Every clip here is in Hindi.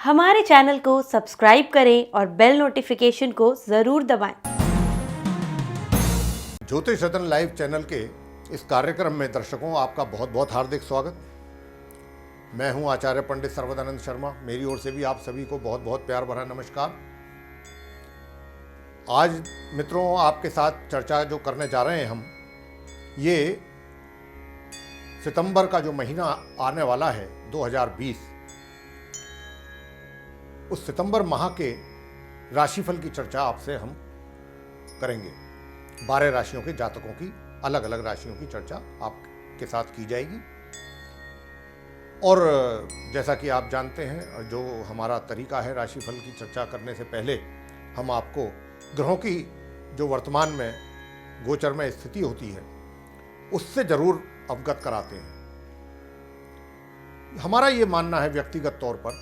हमारे चैनल को सब्सक्राइब करें और बेल नोटिफिकेशन को ज़रूर दबाएं। ज्योतिष रतन लाइव चैनल के इस कार्यक्रम में दर्शकों आपका बहुत बहुत हार्दिक स्वागत। मैं हूं आचार्य पंडित सर्वदानंद शर्मा। मेरी ओर से भी आप सभी को बहुत बहुत प्यार भरा नमस्कार। आज मित्रों आपके साथ चर्चा जो करने जा रहे हैं हम, ये सितंबर का जो महीना आने वाला है 2020, उस सितंबर माह के राशिफल की चर्चा आपसे हम करेंगे। 12 राशियों के जातकों की, अलग अलग राशियों की चर्चा आपके साथ की जाएगी। और जैसा कि आप जानते हैं, जो हमारा तरीका है राशिफल की चर्चा करने से पहले हम आपको ग्रहों की जो वर्तमान में गोचर में स्थिति होती है उससे जरूर अवगत कराते हैं। हमारा ये मानना है व्यक्तिगत तौर पर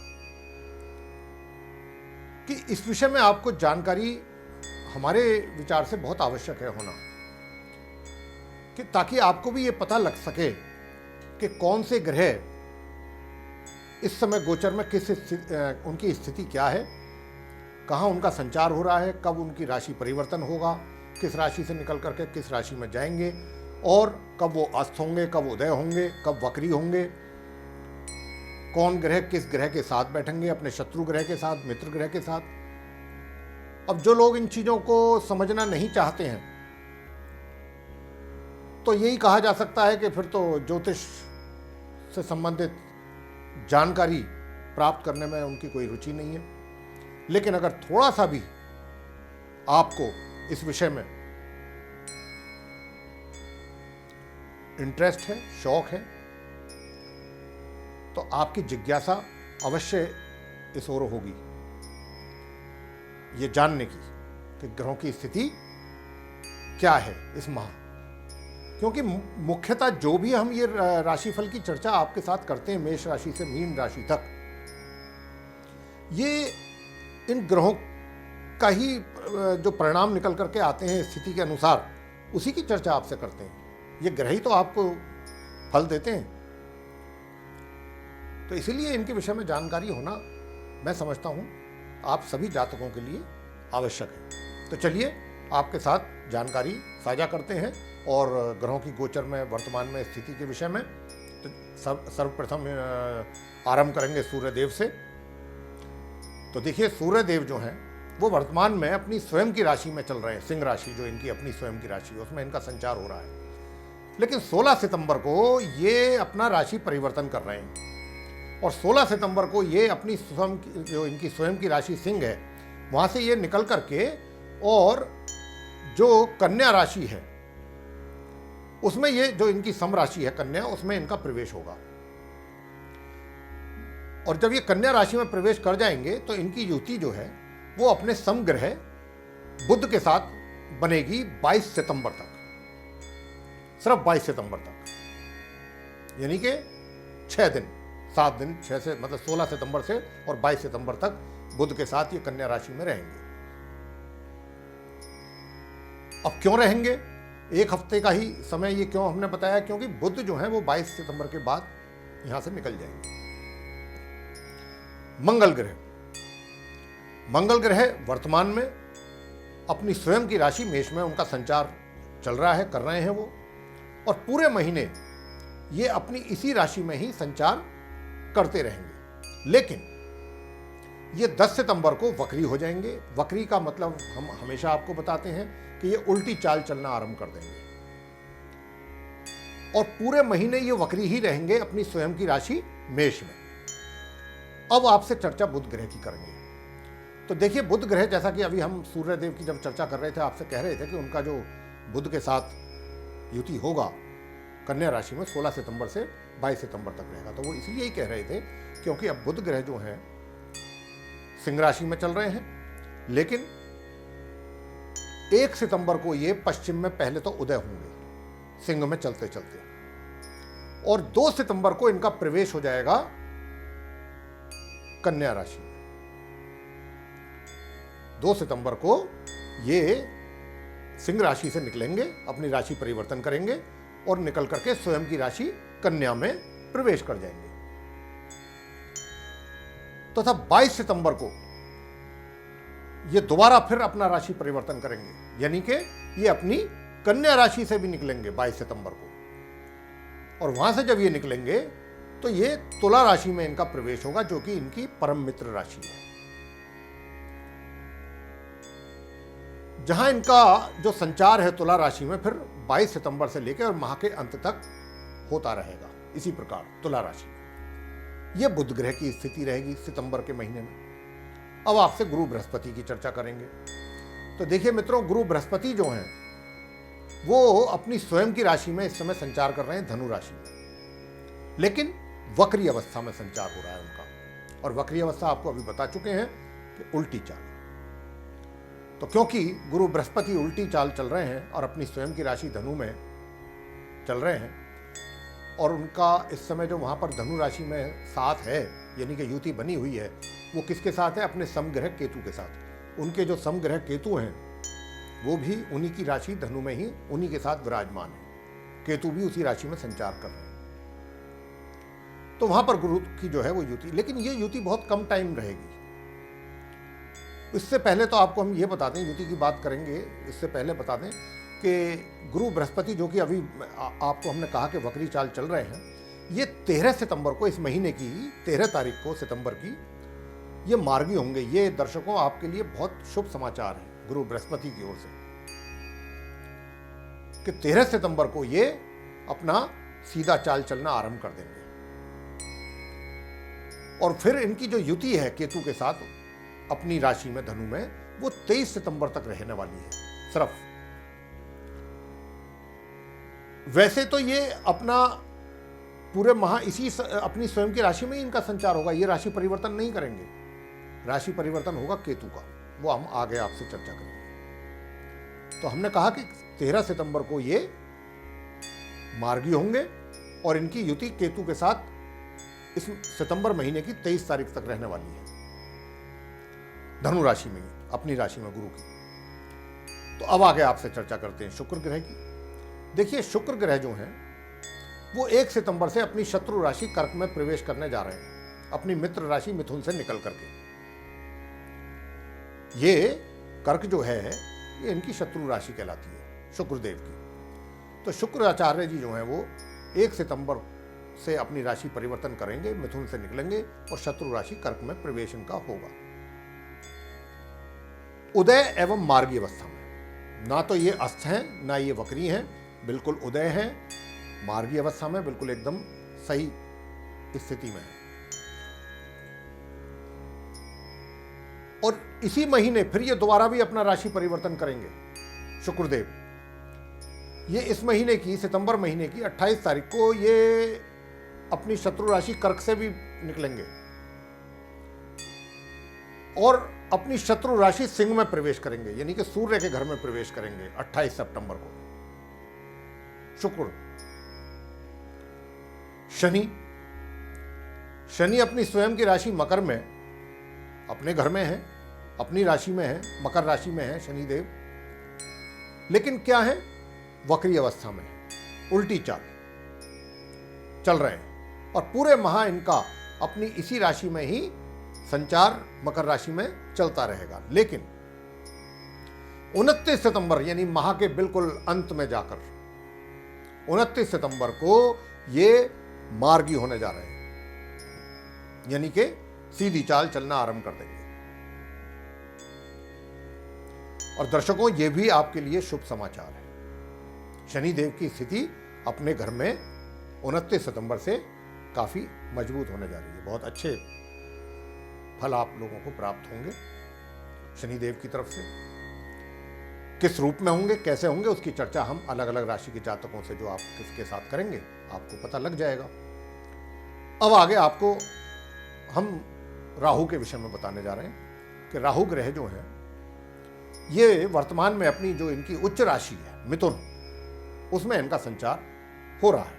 कि इस विषय में आपको जानकारी हमारे विचार से बहुत आवश्यक है होना, कि ताकि आपको भी ये पता लग सके कि कौन से ग्रह इस समय गोचर में उनकी स्थिति क्या है, कहाँ उनका संचार हो रहा है, कब उनकी राशि परिवर्तन होगा, किस राशि से निकल करके किस राशि में जाएंगे, और कब वो अस्त होंगे, कब उदय होंगे, कब वक्री होंगे, कौन ग्रह किस ग्रह के साथ बैठेंगे, अपने शत्रु ग्रह के साथ, मित्र ग्रह के साथ। अब जो लोग इन चीजों को समझना नहीं चाहते हैं, तो यही कहा जा सकता है कि फिर तो ज्योतिष से संबंधित जानकारी प्राप्त करने में उनकी कोई रुचि नहीं है। लेकिन अगर थोड़ा सा भी आपको इस विषय में इंटरेस्ट है, शौक है, तो आपकी जिज्ञासा अवश्य इस ओर होगी ये जानने की कि ग्रहों की स्थिति क्या है इस माह। क्योंकि मुख्यतः जो भी हम ये राशिफल की चर्चा आपके साथ करते हैं, मेष राशि से मीन राशि तक, ये इन ग्रहों का ही जो परिणाम निकल करके आते हैं स्थिति के अनुसार, उसी की चर्चा आपसे करते हैं। ये ग्रह ही तो आपको फल देते हैं। तो इसीलिए इनके विषय में जानकारी होना, मैं समझता हूं, आप सभी जातकों के लिए आवश्यक है। तो चलिए आपके साथ जानकारी साझा करते हैं और ग्रहों की गोचर में वर्तमान में स्थिति के विषय में। तो सर्वप्रथम आरंभ करेंगे सूर्यदेव से। तो देखिए, सूर्यदेव जो हैं वो वर्तमान में अपनी स्वयं की राशि में चल रहे हैं। सिंह राशि जो इनकी अपनी स्वयं की राशि है, उसमें इनका संचार हो रहा है। लेकिन 16 सितंबर को ये अपना राशि परिवर्तन कर रहे हैं, और 16 सितंबर को ये अपनी स्वयं जो इनकी स्वयं की राशि सिंह है, वहां से ये निकल करके और जो कन्या राशि है उसमें, ये जो इनकी सम राशि है कन्या, उसमें इनका प्रवेश होगा। और जब ये कन्या राशि में प्रवेश कर जाएंगे तो इनकी युति जो है वो अपने सम ग्रह बुध के साथ बनेगी 22 सितंबर तक, सिर्फ 22 सितंबर तक, यानी कि 6 दिन, 7 दिन, 6 से मतलब 16 सितंबर से और 22 सितंबर तक बुध के साथ ये कन्या राशि में रहेंगे। अब क्यों रहेंगे? एक हफ्ते का ही समय ये क्यों हमने बताया? क्योंकि बुध जो है वो 22 सितंबर के बाद यहां से निकल जाएंगे। मंगल ग्रह वर्तमान में अपनी स्वयं की राशि मेष में उनका संचार चल रहा है, कर रहे हैं वो, और पूरे महीने ये अपनी इसी राशि में ही संचार करते रहेंगे। लेकिन ये 10 सितंबर को वक्री हो जाएंगे। वक्री का मतलब हम हमेशा आपको बताते हैं कि ये उल्टी चाल चलना आरंभ कर देंगे, और पूरे महीने ये वक्री ही रहेंगे अपनी स्वयं की राशि मेष में। अब आपसे चर्चा बुध ग्रह की करेंगे। तो देखिए, बुध ग्रह, जैसा कि अभी हम सूर्यदेव की जब चर्चा कर रहे थे, आपसे कह रहे थे कि उनका जो बुध के साथ युति होगा कन्या राशि में 16 सितंबर से 22 सितंबर तक रहेगा। तो वो इसलिए ही कह रहे थे क्योंकि अब बुध ग्रह जो हैं सिंह राशि में चल रहे हैं, लेकिन 1 सितंबर को ये पश्चिम में पहले तो उदय होंगे सिंह में चलते चलते, और 2 सितंबर को इनका प्रवेश हो जाएगा कन्या राशि में। 2 सितंबर को ये सिंह राशि से निकलेंगे, अपनी राशि परिवर्तन करेंगे और निकल करके स्वयं की राशि कन्या में प्रवेश कर जाएंगे। तथा 22 सितंबर को ये दोबारा फिर अपना राशि परिवर्तन करेंगे, यानी कि ये अपनी कन्या राशि से भी निकलेंगे 22 सितंबर को। और वहां से जब ये निकलेंगे तो ये तुला राशि में इनका प्रवेश होगा, जो कि इनकी परम मित्र राशि है, जहां इनका जो संचार है तुला राशि में फिर 22 सितंबर से लेकर और माह के अंत तक होता रहेगा। इसी प्रकार तुला राशि में यह बुध ग्रह की स्थिति रहेगी सितंबर के महीने में। अब आपसे गुरु बृहस्पति की चर्चा करेंगे। तो देखिए मित्रों, गुरु बृहस्पति जो हैं वो अपनी स्वयं की राशि में इस समय संचार कर रहे हैं, धनु राशि में, लेकिन वक्री अवस्था में संचार हो रहा है उनका। और वक्री अवस्था आपको अभी बता चुके हैं कि उल्टी चाल। तो क्योंकि गुरु बृहस्पति उल्टी चाल चल रहे हैं और अपनी स्वयं की राशि धनु में चल रहे हैं, और उनका इस समय जो वहां पर धनु राशि में साथ है, यानी कि युति बनी हुई है, वो किसके साथ है? अपने समग्रह केतु के साथ। उनके जो समग्रह केतु हैं वो भी उन्हीं की राशि धनु में ही उन्हीं के साथ विराजमान है। केतु भी उसी राशि में संचार कर रहे हैं। तो वहां पर गुरु की जो है वो युति, लेकिन ये युति बहुत कम टाइम रहेगी। इससे पहले तो आपको हम ये बता दें, युति की बात करेंगे, इससे पहले बता दें कि गुरु बृहस्पति जो कि अभी आपको हमने कहा कि वक्री चाल चल रहे हैं, ये 13 सितंबर को, इस महीने की 13 तारीख को सितंबर की, ये मार्गी होंगे। ये दर्शकों आपके लिए बहुत शुभ समाचार है गुरु बृहस्पति की ओर से कि 13 सितंबर को ये अपना सीधा चाल चलना आरंभ कर देंगे। और फिर इनकी जो युति है केतु के साथ अपनी राशि में धनु में, वो 23 सितंबर तक रहने वाली है सिर्फ। वैसे तो ये अपना पूरे माह इसी अपनी स्वयं की राशि में ही इनका संचार होगा, ये राशि परिवर्तन नहीं करेंगे। राशि परिवर्तन होगा केतु का, वो हम आगे आपसे चर्चा करेंगे। तो हमने कहा कि 13 सितंबर को ये मार्गी होंगे और इनकी युति केतु के साथ इस सितंबर महीने की 23 तारीख तक रहने वाली है, धनु राशि में, अपनी राशि में गुरु की। तो अब आगे आपसे चर्चा करते हैं शुक्र ग्रह की। देखिए, शुक्र ग्रह जो हैं वो 1 सितंबर से अपनी शत्रु राशि कर्क में प्रवेश करने जा रहे हैं, अपनी मित्र राशि मिथुन से निकल करके। ये कर्क जो है ये इनकी शत्रु राशि कहलाती है शुक्रदेव की। तो शुक्राचार्य जी जो हैं वो 1 सितंबर से अपनी राशि परिवर्तन करेंगे, मिथुन से निकलेंगे और शत्रु राशि कर्क में प्रवेश इनका होगा उदय एवं मार्गी अवस्था में। ना तो ये अस्त हैं, ना ये वक्री हैं, बिल्कुल उदय हैं, मार्गी अवस्था में, बिल्कुल एकदम सही स्थिति में है। और इसी महीने फिर ये दोबारा भी अपना राशि परिवर्तन करेंगे शुक्रदेव। ये इस महीने की, सितंबर महीने की 28 तारीख को ये अपनी शत्रु राशि कर्क से भी निकलेंगे और अपनी शत्रु राशि सिंह में प्रवेश करेंगे, यानी कि सूर्य के घर में प्रवेश करेंगे 28 सितंबर को शुक्र। शनि अपनी स्वयं की राशि मकर में, अपने घर में है, अपनी राशि में है, मकर राशि में है शनिदेव, लेकिन क्या है? वक्री अवस्था में है, उल्टी चाल चल रहे हैं। और पूरे माह इनका अपनी इसी राशि में ही संचार मकर राशि में चलता रहेगा। लेकिन 29 सितंबर यानी माह के बिल्कुल अंत में जाकर 29 सितंबर को ये मार्गी होने जा रहे हैं, यानी कि सीधी चाल चलना आरंभ कर देंगे। और दर्शकों, ये भी आपके लिए शुभ समाचार है। शनिदेव की स्थिति अपने घर में 29 सितंबर से काफी मजबूत होने जा रही है। बहुत अच्छे फल आप लोगों को प्राप्त होंगे शनिदेव की तरफ से। किस रूप में होंगे, कैसे होंगे, उसकी चर्चा हम अलग अलग राशि के जातकों से जो आप किसके साथ करेंगे आपको पता लग जाएगा। अब आगे आपको हम राहु के विषय में बताने जा रहे हैं कि राहु ग्रह जो है ये वर्तमान में अपनी जो इनकी उच्च राशि है मिथुन, उसमें इनका संचार हो रहा है।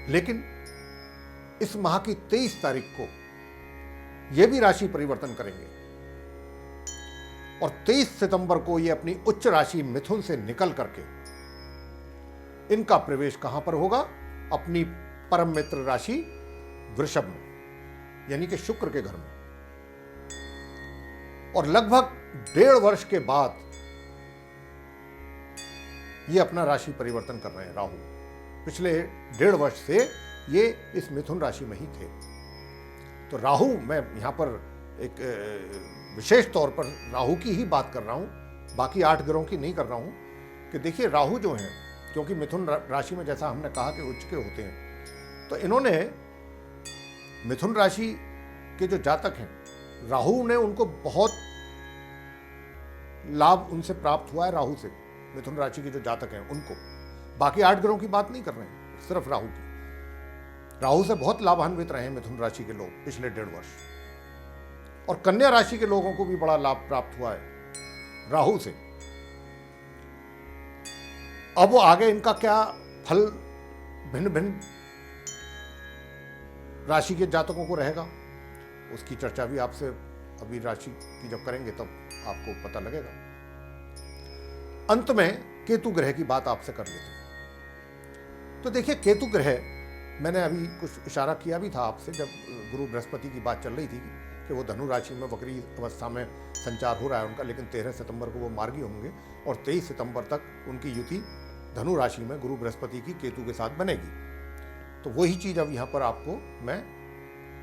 लेकिन इस माह की 23 तारीख को ये भी राशि परिवर्तन करेंगे और 23 सितंबर को ये अपनी उच्च राशि मिथुन से निकल करके इनका प्रवेश कहां पर होगा? अपनी परम मित्र राशि वृषभ में। यानी कि शुक्र के घर में। और लगभग 1.5 वर्ष के बाद ये अपना राशि परिवर्तन कर रहे हैं राहु। पिछले 1.5 वर्ष से ये इस मिथुन राशि में ही थे। तो राहु, मैं यहां पर एक विशेष तौर पर राहु की ही बात कर रहा हूं, बाकी 8 ग्रहों की नहीं कर रहा हूं। कि देखिए राहु जो हैं, क्योंकि मिथुन राशि में जैसा हमने कहा कि उच्च के होते हैं, तो इन्होंने मिथुन राशि के जो जातक हैं, राहु ने उनको बहुत लाभ उनसे प्राप्त हुआ है। राहु से मिथुन राशि के जो जातक हैं उनको, बाकी 8 ग्रहों की बात नहीं कर रहे हैं, सिर्फ राहु की। राहु से बहुत लाभान्वित रहे हैं मिथुन राशि के लोग पिछले 1.5 वर्ष। और कन्या राशि के लोगों को भी बड़ा लाभ प्राप्त हुआ है राहु से। अब वो आगे इनका क्या फल भिन्न भिन्न राशि के जातकों को रहेगा, उसकी चर्चा भी आपसे अभी राशि की जब करेंगे तब आपको पता लगेगा। अंत में केतु ग्रह की बात आपसे कर लेते हैं। तो देखिए केतु ग्रह, मैंने अभी कुछ इशारा किया भी था आपसे जब गुरु बृहस्पति की बात चल रही थी कि वो धनु राशि में वक्री अवस्था में संचार हो रहा है उनका, लेकिन 13 सितंबर को वो मार्गी होंगे और 23 सितंबर तक उनकी युति धनु राशि में गुरु बृहस्पति की केतु के साथ बनेगी। तो वही चीज़ अब यहाँ पर आपको मैं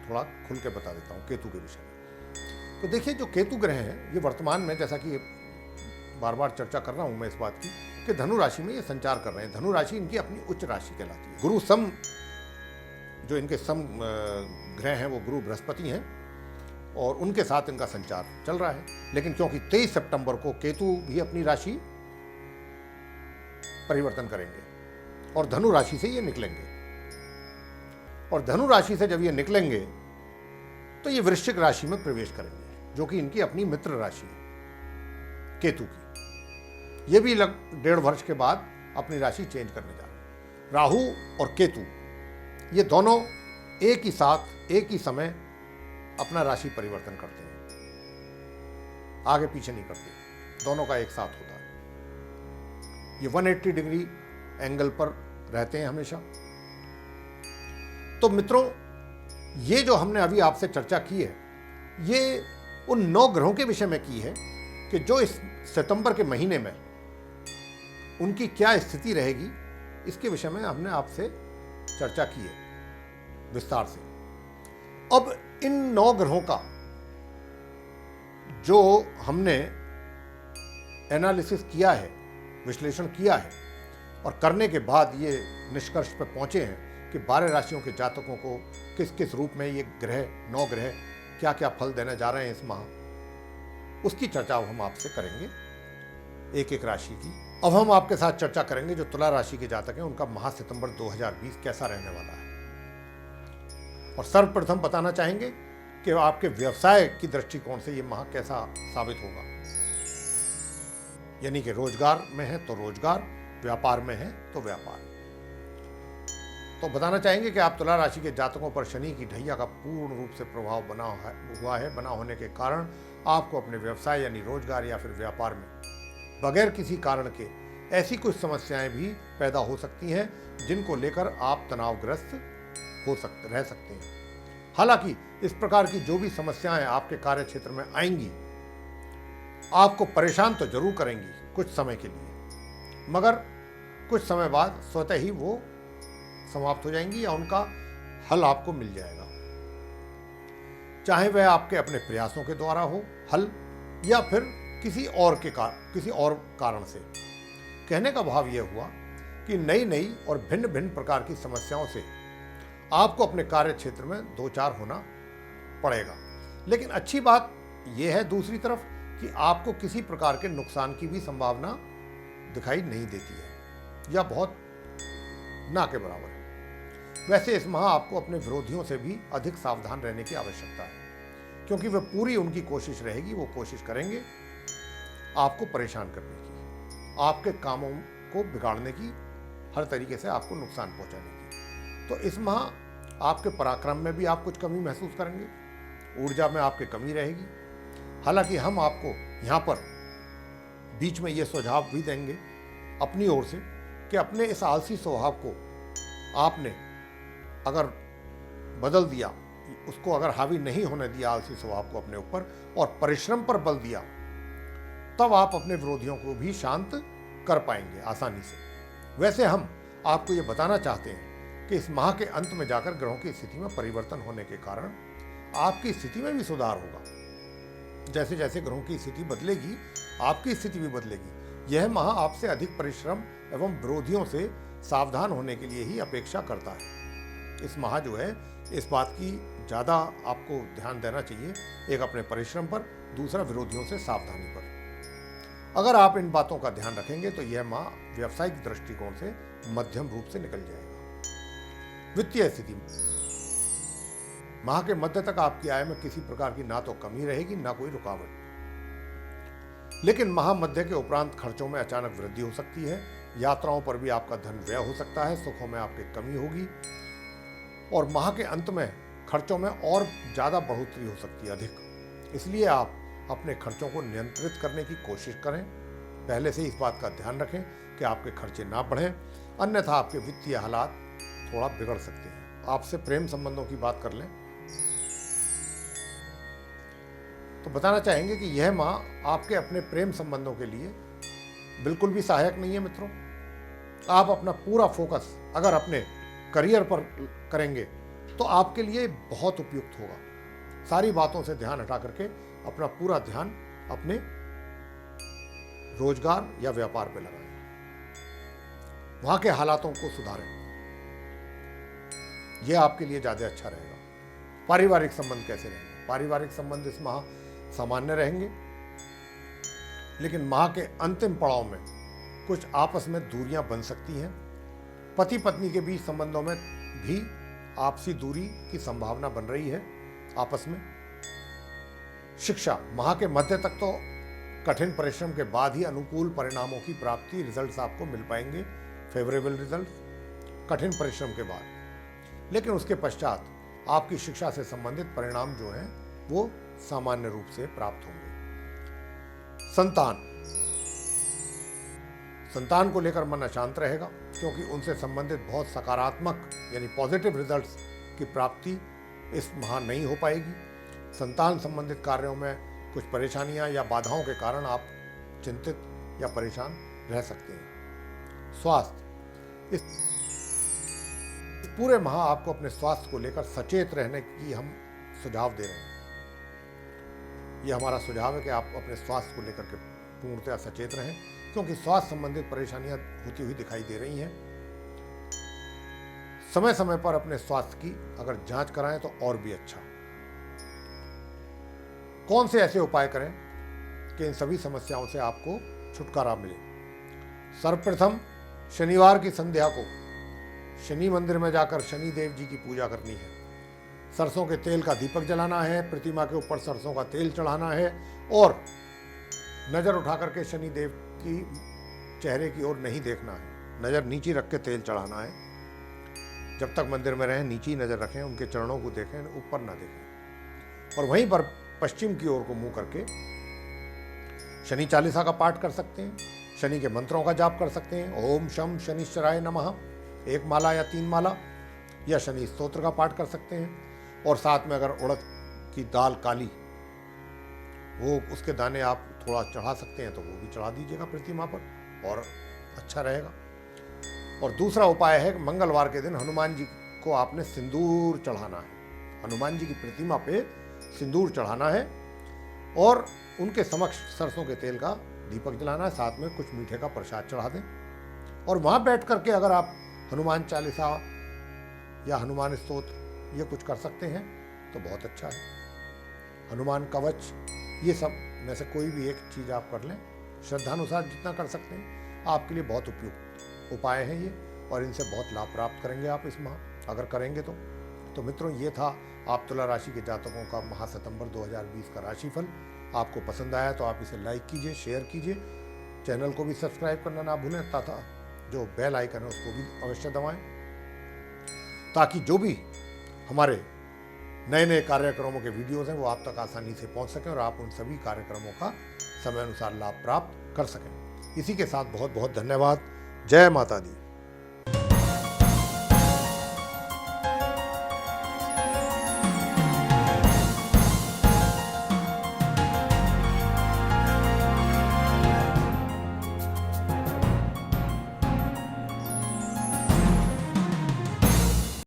थोड़ा खुल के बता देता हूँ केतु के विषय में। तो देखिए जो केतु ग्रह हैं, ये वर्तमान में, जैसा कि बार बार चर्चा कर रहा हूँ मैं इस बात की, कि धनु राशि में ये संचार कर रहे हैं। धनु राशि इनकी अपनी उच्च राशि कहलाती है। गुरु सम, जो इनके सम ग्रह हैं वो गुरु बृहस्पति हैं और उनके साथ इनका संचार चल रहा है। लेकिन क्योंकि 23 सितंबर को केतु भी अपनी राशि परिवर्तन करेंगे और धनु राशि से ये निकलेंगे। और धनु राशि से जब ये निकलेंगे तो ये वृश्चिक राशि में प्रवेश करेंगे, जो कि इनकी अपनी मित्र राशि है केतु की। ये भी 1.5 वर्ष के बाद अपनी राशि चेंज करने जा रहे हैं। राहु और केतु ये दोनों एक ही साथ एक ही समय अपना राशि परिवर्तन करते हैं, आगे पीछे नहीं करते, दोनों का एक साथ होता है। ये 180 डिग्री एंगल पर रहते हैं हमेशा। तो मित्रों, ये जो हमने अभी आपसे चर्चा की है, ये उन 9 ग्रहों के विषय में की है कि जो इस सितंबर के महीने में उनकी क्या स्थिति रहेगी, इसके विषय में हमने आपसे चर्चा की है विस्तार से। अब इन 9 ग्रहों का जो हमने एनालिसिस किया है, विश्लेषण किया है, और करने के बाद ये निष्कर्ष पर पहुंचे हैं कि 12 राशियों के जातकों को किस किस रूप में ये ग्रह, 9 ग्रह क्या क्या फल देने जा रहे हैं इस माह, उसकी चर्चा अब हम आपसे करेंगे एक एक राशि की। अब हम आपके साथ चर्चा करेंगे जो तुला राशि के जातक हैं, उनका माह सितंबर 2020 कैसा रहने वाला है। और सर्वप्रथम बताना चाहेंगे कि आपके व्यवसाय की दृष्टिकोण से ये माह कैसा साबित होगा। यानी कि रोजगार में है तो रोजगार, व्यापार में है तो व्यापार। तो बताना चाहेंगे कि आप तुला राशि के जातकों पर शनि की ढैया का पूर्ण रूप से प्रभाव बना हुआ है। बना होने के कारण आपको अपने व्यवसाय यानी रोजगार या फिर व्यापार में बगैर किसी कारण के ऐसी कुछ समस्याएं भी पैदा हो सकती हैं जिनको लेकर आप तनावग्रस्त रह सकते हैं। हालांकि इस प्रकार की जो भी समस्याएं आपके कार्य क्षेत्र में आएंगी, आपको परेशान तो जरूर करेंगी कुछ समय के लिए, मगर कुछ समय बाद स्वतः ही वो समाप्त हो जाएंगी या उनका हल आपको मिल जाएगा। चाहे वह आपके अपने प्रयासों के द्वारा हो हल, या फिर किसी और कारण से। कहने का भाव यह हुआ कि नई नई और भिन्न भिन्न प्रकार की समस्याओं से आपको अपने कार्य क्षेत्र में दो चार होना पड़ेगा। लेकिन अच्छी बात यह है दूसरी तरफ कि आपको किसी प्रकार के नुकसान की भी संभावना दिखाई नहीं देती है या बहुत ना के बराबर है। वैसे इस माह आपको अपने विरोधियों से भी अधिक सावधान रहने की आवश्यकता है, क्योंकि वह पूरी उनकी कोशिश रहेगी, वो कोशिश करेंगे आपको परेशान करने की, आपके कामों को बिगाड़ने की, हर तरीके से आपको नुकसान पहुंचाने की। तो इस माह आपके पराक्रम में भी आप कुछ कमी महसूस करेंगे, ऊर्जा में आपकी कमी रहेगी। हालांकि हम आपको यहाँ पर बीच में ये सुझाव भी देंगे अपनी ओर से कि अपने इस आलसी स्वभाव को आपने अगर बदल दिया, उसको अगर हावी नहीं होने दिया आलसी स्वभाव को अपने ऊपर और परिश्रम पर बल दिया, तब आप अपने विरोधियों को भी शांत कर पाएंगे आसानी से। वैसे हम आपको ये बताना चाहते हैं कि इस माह के अंत में जाकर ग्रहों की स्थिति में परिवर्तन होने के कारण आपकी स्थिति में भी सुधार होगा। जैसे जैसे ग्रहों की स्थिति बदलेगी, आपकी स्थिति भी बदलेगी। यह माह आपसे अधिक परिश्रम एवं विरोधियों से सावधान होने के लिए ही अपेक्षा करता है। इस माह जो है, इस बात की ज़्यादा आपको ध्यान देना चाहिए, एक अपने परिश्रम पर, दूसरा विरोधियों से सावधानी पर। अगर आप इन बातों का ध्यान रखेंगे तो यह माह व्यावसायिक दृष्टिकोण से मध्यम रूप से निकल जाएगा। वित्तीय स्थिति, माह के मध्य तक आपकी आय में किसी प्रकार की ना तो कमी रहेगी ना कोई रुकावट, लेकिन माह मध्य के उपरांत खर्चों में अचानक वृद्धि हो सकती है। यात्राओं पर भी आपका धन व्यय हो सकता है, सुखों में आपकी कमी होगी और माह के अंत में खर्चों में और ज़्यादा बढ़ोतरी हो सकती है, अधिक। इसलिए आप अपने खर्चों को नियंत्रित करने की कोशिश करें। पहले से इस बात का ध्यान रखें कि आपके खर्चे ना बढ़ें, अन्यथा आपके वित्तीय हालात थोड़ा बिगड़ सकते हैं। आपसे प्रेम संबंधों की बात कर लें तो बताना चाहेंगे कि यह माह आपके अपने प्रेम संबंधों के लिए बिल्कुल भी सहायक नहीं है मित्रों। आप अपना पूरा फोकस अगर अपने करियर पर करेंगे तो आपके लिए बहुत उपयुक्त होगा। सारी बातों से ध्यान हटा करके अपना पूरा ध्यान अपने रोजगार या व्यापार पे लगाएं, वहां के हालातों को सुधारें, यह आपके लिए ज्यादा अच्छा रहेगा। पारिवारिक संबंध कैसे रहेंगे? पारिवारिक संबंध इस माह सामान्य रहेंगे, लेकिन माह के अंतिम पड़ाव में कुछ आपस में दूरियां बन सकती हैं। पति पत्नी के बीच संबंधों में भी आपसी दूरी की संभावना बन रही है आपस में। शिक्षा, माह के मध्य तक तो कठिन परिश्रम के बाद ही अनुकूल परिणामों की प्राप्ति, रिजल्ट्स आपको मिल पाएंगे, फेवरेबल रिजल्ट कठिन परिश्रम के बाद। लेकिन उसके पश्चात आपकी शिक्षा से संबंधित परिणाम जो हैं वो सामान्य रूप से प्राप्त होंगे। संतान को लेकर मन अशांत रहेगा, क्योंकि उनसे संबंधित बहुत सकारात्मक यानी पॉजिटिव रिजल्ट्स की प्राप्ति इस माह नहीं हो पाएगी। संतान संबंधित कार्यों में कुछ परेशानियां या बाधाओं के कारण आप चिंतित या परेशान रह सकते हैं। स्वास्थ्य, इस पूरे माह आपको अपने स्वास्थ्य को लेकर सचेत रहने की हम सुझाव दे रहे हैं। यह हमारा सुझाव है कि आप अपने स्वास्थ्य को लेकर के पूर्णतः सचेत रहें, क्योंकि स्वास्थ्य संबंधित परेशानियां होती हुई दिखाई दे रही हैं। समय समय पर अपने स्वास्थ्य की अगर जांच कराएं तो और भी अच्छा। कौन से ऐसे उपाय करें कि इन सभी समस्याओं से आपको छुटकारा मिले? सर्वप्रथम शनिवार की संध्या को शनि मंदिर में जाकर शनि देव जी की पूजा करनी है। सरसों के तेल का दीपक जलाना है, प्रतिमा के ऊपर सरसों का तेल चढ़ाना है और नजर उठा करके शनि देव की चेहरे की ओर नहीं देखना है, नजर नीचे रख के तेल चढ़ाना है। जब तक मंदिर में रहें नीचे नजर रखें, उनके चरणों को देखें, ऊपर ना देखें। और वहीं पर पश्चिम की ओर को मुंह करके शनि चालीसा का पाठ कर सकते हैं, शनि के मंत्रों का जाप कर सकते हैं। ओम शम शनिश्चराय नमः 1 माला या 3 माला, या शनि स्तोत्र का पाठ कर सकते हैं। और साथ में अगर उड़द की दाल काली, वो उसके दाने आप थोड़ा चढ़ा सकते हैं तो वो भी चढ़ा दीजिएगा प्रतिमा पर, और अच्छा रहेगा। और दूसरा उपाय है, मंगलवार के दिन हनुमान जी को आपने सिंदूर चढ़ाना है। हनुमान जी की प्रतिमा पे सिंदूर चढ़ाना है और उनके समक्ष सरसों के तेल का दीपक जलाना है, साथ में कुछ मीठे का प्रसाद चढ़ा दें। और वहाँ बैठ करके अगर आप हनुमान चालीसा या हनुमान स्तोत्र ये कुछ कर सकते हैं तो बहुत अच्छा है। हनुमान कवच, ये सब में से कोई भी एक चीज़ आप कर लें, श्रद्धानुसार जितना कर सकते हैं, आपके लिए बहुत उपयुक्त उपाय हैं ये, और इनसे बहुत लाभ प्राप्त करेंगे आप इस माह अगर करेंगे तो मित्रों, ये था आप तुला राशि के जातकों का माह सितंबर 2020 का राशिफल। आपको पसंद आया तो आप इसे लाइक कीजिए, शेयर कीजिए, चैनल को भी सब्सक्राइब करना ना भूलें, तथा जो बेल आइकन है उसको भी अवश्य दबाएं, ताकि जो भी हमारे नए नए कार्यक्रमों के वीडियोज़ हैं वो आप तक आसानी से पहुंच सकें और आप उन सभी कार्यक्रमों का समय अनुसार लाभ प्राप्त कर सकें। इसी के साथ बहुत बहुत धन्यवाद। जय माता दी।